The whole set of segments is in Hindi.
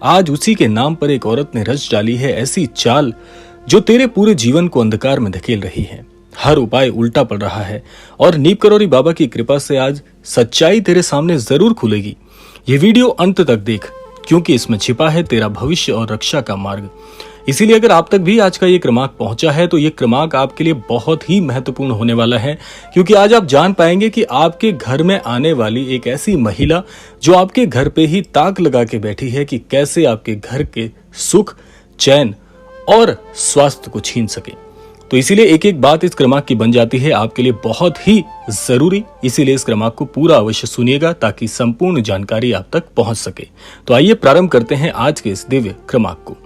आज उसी के नाम पर एक औरत ने रच डाली है ऐसी चाल जो तेरे पूरे जीवन को अंधकार में धकेल रही है। हर उपाय उल्टा पड़ रहा है और नीम करौरी बाबा की कृपा से आज सच्चाई तेरे सामने जरूर खुलेगी। ये वीडियो अंत तक देख, क्योंकि इसमें छिपा है तेरा भविष्य और रक्षा का मार्ग। इसीलिए अगर आप तक भी आज का ये क्रमांक पहुंचा है तो ये क्रमांक आपके लिए बहुत ही महत्वपूर्ण होने वाला है, क्योंकि आज आप जान पाएंगे कि आपके घर में आने वाली एक ऐसी महिला जो आपके घर पे ही ताक लगा के बैठी है कि कैसे आपके घर के सुख, चैन और स्वास्थ्य को छीन सके। तो इसीलिए एक एक बात इस क्रमांक की बन जाती है आपके लिए बहुत ही जरूरी। इसीलिए इस क्रमांक को पूरा अवश्य सुनिएगा ताकि संपूर्ण जानकारी आप तक पहुंच सके। तो आइए प्रारंभ करते हैं आज के इस दिव्य क्रमांक को।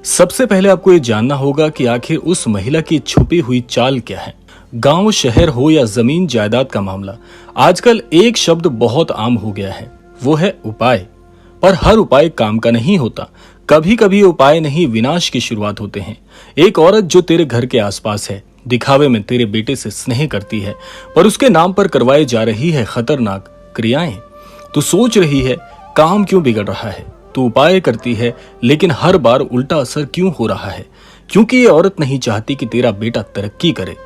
सबसे पहले आपको ये जानना होगा कि आखिर उस महिला की छुपी हुई चाल क्या है। गांव, शहर हो या जमीन जायदाद का मामला, आजकल एक शब्द बहुत आम हो गया है, वो है उपाय। पर हर उपाय काम का नहीं होता। कभी कभी उपाय नहीं, विनाश की शुरुआत होते हैं। एक औरत जो तेरे घर के आसपास है, दिखावे में तेरे बेटे से स्नेह करती है, पर उसके नाम पर करवाई जा रही है खतरनाक क्रियाएं। तू सोच रही है काम क्यों बिगड़ रहा है, तू उपाय करती है लेकिन हर बार उल्टा असर क्यों हो रहा है। क्योंकि ये औरत नहीं चाहती कि तेरा बेटा तरक्की करे,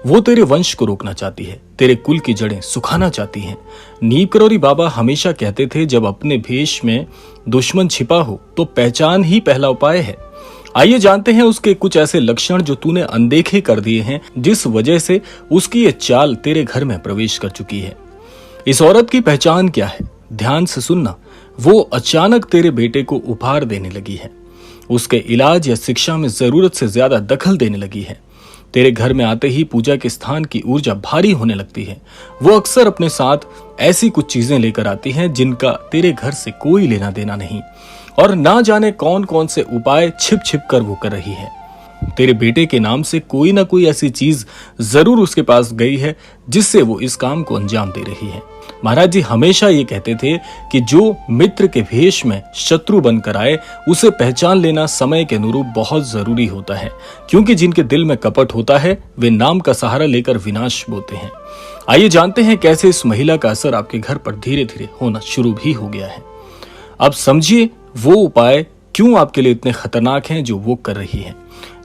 वो तेरे वंश को रोकना चाहती है, तेरे कुल की जड़ें सुखाना चाहती हैं। नीम करौरी बाबा हमेशा कहते थे जब अपने भेष में दुश्मन छिपा हो तो पहचान ही पहला उपाय है। आइए जानते हैं उसके कुछ ऐसे लक्षण जो तूने अनदेखे कर दिए हैं, जिस वजह से उसकी ये चाल तेरे घर में प्रवेश कर चुकी है। इस औरत की पहचान क्या है, ध्यान से सुनना। वो अचानक तेरे बेटे को उपहार देने लगी है, उसके इलाज या शिक्षा में जरूरत से ज्यादा दखल देने लगी है। तेरे घर में आते ही पूजा के स्थान की ऊर्जा भारी होने लगती है। वो अक्सर अपने साथ ऐसी कुछ चीजें लेकर आती हैं जिनका तेरे घर से कोई लेना देना नहीं, और ना जाने कौन कौन से उपाय छिप छिप कर वो कर रही है। तेरे बेटे के नाम से कोई ना कोई ऐसी चीज जरूर उसके पास गई है जिससे वो इस काम को अंजाम दे रही है। महाराज जी हमेशा ये कहते थे कि जो मित्र के भेष में शत्रु बनकर आए उसे पहचान लेना समय के अनुरूप बहुत जरूरी होता है, क्योंकि जिनके दिल में कपट होता है वे नाम का सहारा लेकर विनाश बोते हैं। आइए जानते हैं कैसे इस महिला का असर आपके घर पर धीरे धीरे होना शुरू भी हो गया है। अब समझिए वो उपाय क्यों आपके लिए इतने खतरनाक हैं जो वो कर रही है।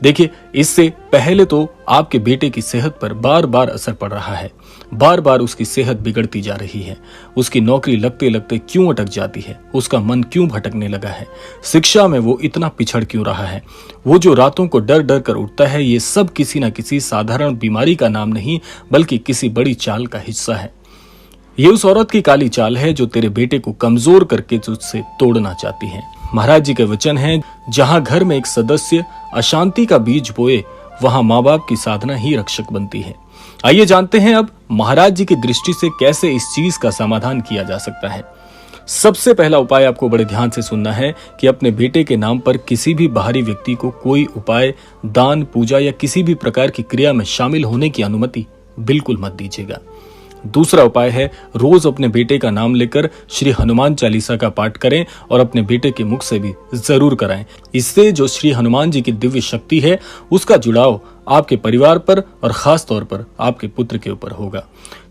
देखिए, इससे पहले तो आपके बेटे की सेहत पर बार बार असर पड़ रहा है, बार बार उसकी सेहत बिगड़ती जा रही है। उसकी नौकरी लगते लगते क्यों अटक जाती है, उसका मन क्यों भटकने लगा है, शिक्षा में वो इतना पिछड़ क्यों रहा है, वो जो रातों को डर डर कर उठता है, ये सब किसी न किसी साधारण बीमारी का नाम नहीं बल्कि किसी बड़ी चाल का हिस्सा है। ये उस औरत की काली चाल है जो तेरे बेटे को कमजोर करके तुझसे तोड़ना चाहती है। महाराज जी के वचन है, जहां घर में एक सदस्य अशांति का बीज बोए वहां माँ बाप की साधना ही रक्षक बनती है। आइए जानते हैं अब महाराज जी की दृष्टि से कैसे इस चीज का समाधान किया जा सकता है। सबसे पहला उपाय आपको बड़े ध्यान से सुनना है कि अपने बेटे के नाम पर किसी भी बाहरी व्यक्ति को कोई उपाय, दान, पूजा या किसी भी प्रकार की क्रिया में शामिल होने की अनुमति बिल्कुल मत दीजिएगा। दूसरा उपाय है, रोज अपने बेटे का नाम लेकर श्री हनुमान चालीसा का पाठ करें और अपने बेटे के मुख से भी जरूर कराएं। इससे जो श्री हनुमान जी की दिव्य शक्ति है उसका जुड़ाव आपके परिवार पर और खास तौर पर आपके पुत्र के ऊपर होगा।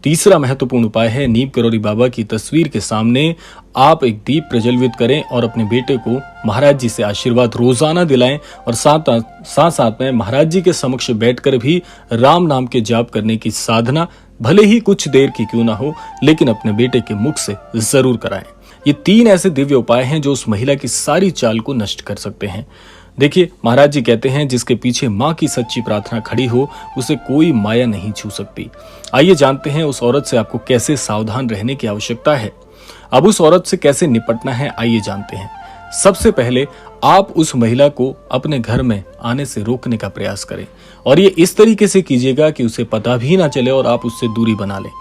तीसरा महत्वपूर्ण उपाय है, नीम करौरी बाबा की तस्वीर के सामने आप एक दीप प्रज्वलित करें और अपने बेटे को महाराज जी से आशीर्वाद रोजाना दिलाएं, और साथ में महाराज जी के समक्ष बैठकर भी राम नाम के जाप करने की साधना भले ही कुछ देर की क्यों ना हो, लेकिन अपने बेटे के मुख से जरूर कराएं। ये 3 ऐसे दिव्य उपाय हैं जो उस महिला की सारी चाल को नष्ट कर सकते हैं। देखिए, महाराज जी कहते हैं जिसके पीछे माँ की सच्ची प्रार्थना खड़ी हो उसे कोई माया नहीं छू सकती। आइए जानते हैं उस औरत से आपको कैसे सावधान रहने की आवश्यकता है। अब उस औरत से कैसे निपटना है आइए जानते हैं। सबसे पहले आप उस महिला को अपने घर में आने से रोकने का प्रयास करें, और ये इस तरीके से कीजिएगा कि उसे पता भी ना चले और आप उससे दूरी बना लें।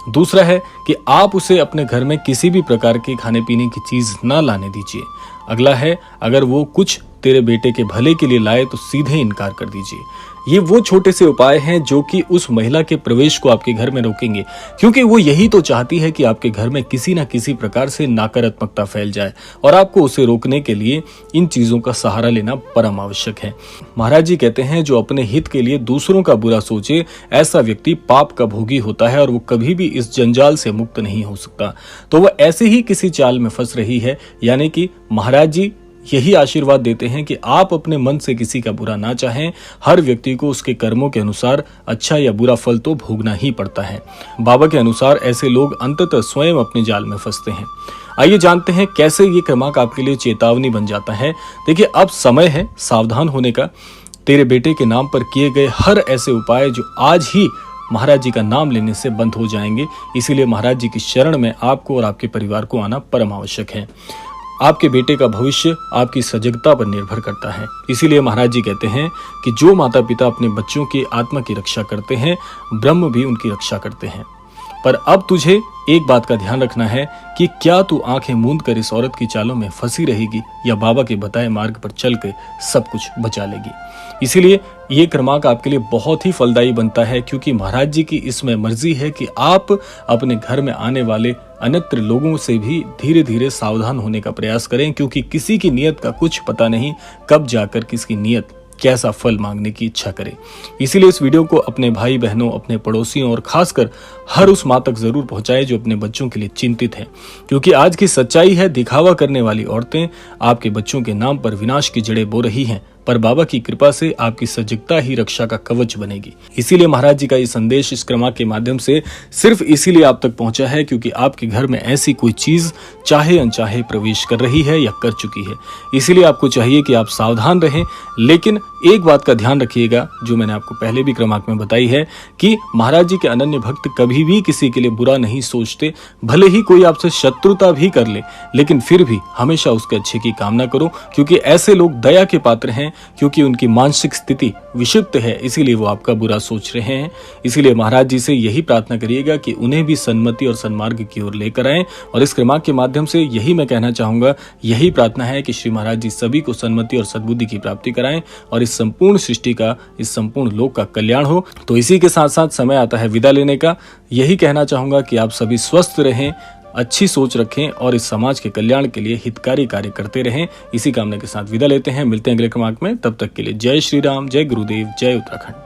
दूसरा है कि आप उसे अपने घर में किसी भी प्रकार के खाने पीने की चीज ना लाने दीजिए। अगला है, अगर वो कुछ तेरे बेटे के भले के लिए लाए तो सीधे इनकार कर दीजिए। ये वो छोटे से उपाय हैं जो कि उस महिला के प्रवेश को आपके घर में रोकेंगे, क्योंकि वो यही तो चाहती है कि आपके घर में किसी न किसी प्रकार से नकारात्मकता फैल जाए, और आपको उसे रोकने के लिए इन चीजों का सहारा लेना परम आवश्यक है। महाराज जी कहते हैं, जो अपने हित के लिए दूसरों का बुरा सोचे ऐसा व्यक्ति पाप का भोगी होता है और वो कभी भी इस जंजाल से मुक्त नहीं हो सकता। तो वह ऐसे ही किसी चाल में फंस रही है, यानी कि महाराज जी यही आशीर्वाद देते हैं कि आप अपने मन से किसी का बुरा ना चाहें। हर व्यक्ति को उसके कर्मों के अनुसार अच्छा या बुरा फल तो भोगना ही पड़ता है। बाबा के अनुसार ऐसे लोग अंततः स्वयं अपने जाल में फंसते हैं। आइए जानते हैं कैसे ये क्रमांक आपके लिए चेतावनी बन जाता है। देखिए, अब समय है सावधान होने का। तेरे बेटे के नाम पर किए गए हर ऐसे उपाय जो आज ही महाराज जी का नाम लेने से बंद हो जाएंगे, इसीलिए महाराज जी की शरण में आपको और आपके परिवार को आना परम आवश्यक है। आपके बेटे का भविष्य आपकी सजगता पर निर्भर करता है। इसीलिए महाराज जी कहते हैं कि जो माता पिता अपने बच्चों की आत्मा की रक्षा करते हैं, ब्रह्म भी उनकी रक्षा करते हैं। पर अब तुझे एक बात का ध्यान रखना है कि क्या तू आंखें मूंद कर इस औरत की चालों में फंसी रहेगी या बाबा के बताए मार्ग पर चल कर सब कुछ बचा लेगी। इसीलिए ये क्रमांक आपके लिए बहुत ही फलदायी बनता है, क्योंकि महाराज जी की इसमें मर्जी है कि आप अपने घर में आने वाले अन्यत्र लोगों से भी धीरे धीरे सावधान होने का प्रयास करें, क्योंकि किसी की नीयत का कुछ पता नहीं कब जाकर किसकी नीयत कैसा फल मांगने की इच्छा करे। इसीलिए इस वीडियो को अपने भाई बहनों, अपने पड़ोसियों और खासकर हर उस माँ तक जरूर पहुंचाए जो अपने बच्चों के लिए चिंतित है, क्योंकि आज की सच्चाई है दिखावा करने वाली औरतें आपके बच्चों के नाम पर विनाश की जड़ें बो रही हैं, पर बाबा की कृपा से आपकी सजगता ही रक्षा का कवच बनेगी। इसीलिए महाराज जी का ये संदेश इस क्रमांक के माध्यम से सिर्फ इसीलिए आप तक पहुंचा है क्योंकि आपके घर में ऐसी कोई चीज चाहे अनचाहे प्रवेश कर रही है या कर चुकी है। इसीलिए आपको चाहिए कि आप सावधान रहें, लेकिन एक बात का ध्यान रखिएगा जो मैंने आपको पहले भी क्रमांक में बताई है कि महाराज जी के अनन्य भक्त कभी भी किसी के लिए बुरा नहीं सोचते। भले ही कोई आपसे शत्रुता भी कर ले, लेकिन फिर भी हमेशा उसके अच्छे की कामना करो, क्योंकि ऐसे लोग दया के पात्र हैं, क्योंकि उनकी मानसिक स्थिति विषिप्त है, इसीलिए वो आपका बुरा सोच रहे हैं। इसीलिए महाराज जी से यही प्रार्थना करिएगा कि उन्हें भी सन्मति और सन्मार्ग की ओर लेकर आएं। और इस क्रमांक के माध्यम से यही मैं कहना चाहूंगा, यही प्रार्थना है कि श्री महाराज जी सभी को सन्मति और सद्बुद्धि की प्राप्ति कराएं और इस संपूर्ण सृष्टि का, इस संपूर्ण लोक का कल्याण हो। तो इसी के साथ साथ समय आता है विदा लेने का। यही कहना चाहूंगा कि आप सभी स्वस्थ रहें, अच्छी सोच रखें और इस समाज के कल्याण के लिए हितकारी कार्य करते रहें। इसी कामना के साथ विदा लेते हैं। मिलते हैं अगले क्रमांक में। तब तक के लिए जय श्री राम, जय गुरुदेव, जय उत्तराखंड।